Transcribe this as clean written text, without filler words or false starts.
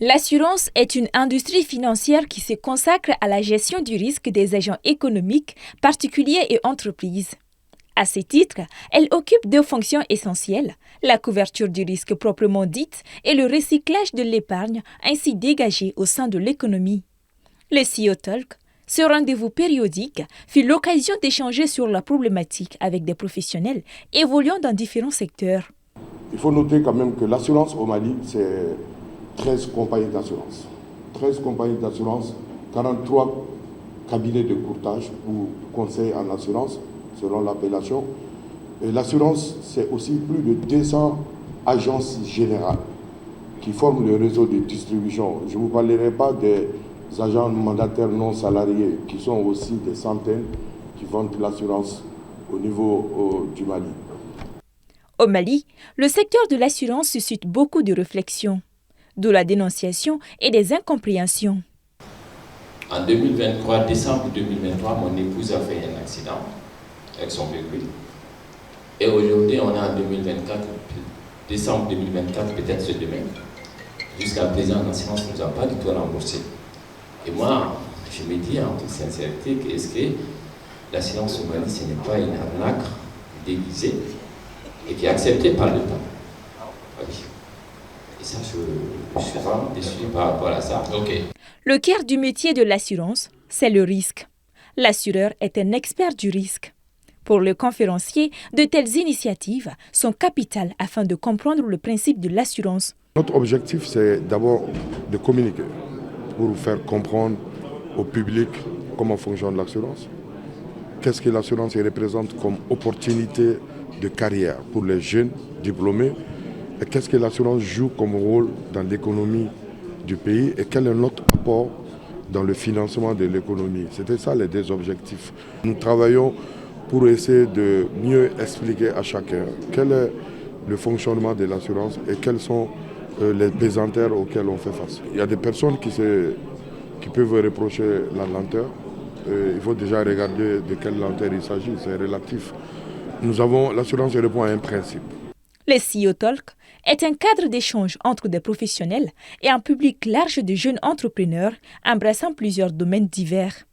L'assurance est une industrie financière qui se consacre à la gestion du risque des agents économiques, particuliers et entreprises. À ce titre, elle occupe deux fonctions essentielles, la couverture du risque proprement dite et le recyclage de l'épargne ainsi dégagée au sein de l'économie. Le CEO Talk, ce rendez-vous périodique, fut l'occasion d'échanger sur la problématique avec des professionnels évoluant dans différents secteurs. Il faut noter quand même que l'assurance au Mali, c'est 13 compagnies d'assurance. 13 compagnies d'assurance, 43 cabinets de courtage ou conseils en assurance, selon l'appellation. Et l'assurance, c'est aussi plus de 200 agences générales qui forment le réseau de distribution. Je ne vous parlerai pas des agents mandataires non salariés, qui sont aussi des centaines qui vendent l'assurance au niveau du Mali. Au Mali, le secteur de l'assurance suscite beaucoup de réflexions, de la dénonciation et des incompréhensions. En 2023, décembre 2023, mon épouse a fait un accident avec son bébé. Et aujourd'hui, on est en 2024, décembre 2024, peut-être c'est demain. Jusqu'à présent, l'assurance ne nous a pas du tout remboursé. Et moi, je me dis en toute sincérité que est-ce que l'assurance au Mali, ce n'est pas une arnaque déguisée et qui est acceptée par l'État. Oui. Et ça, je suis vraiment déçu par rapport à ça. Okay. Le cœur du métier de l'assurance, c'est le risque. L'assureur est un expert du risque. Pour le conférencier, de telles initiatives sont capitales afin de comprendre le principe de l'assurance. Notre objectif, c'est d'abord de communiquer pour faire comprendre au public comment fonctionne l'assurance. Qu'est-ce que l'assurance représente comme opportunité de carrière pour les jeunes diplômés et qu'est-ce que l'assurance joue comme rôle dans l'économie du pays et quel est notre apport dans le financement de l'économie. C'était ça les deux objectifs. Nous travaillons pour essayer de mieux expliquer à chacun quel est le fonctionnement de l'assurance et quels sont les pesanteurs auxquels on fait face. Il y a des personnes qui peuvent reprocher la lenteur. Il faut déjà regarder de quelle lenteur il s'agit, c'est relatif. L'assurance répond à un principe. Le CEO Talk est un cadre d'échange entre des professionnels et un public large de jeunes entrepreneurs embrassant plusieurs domaines divers.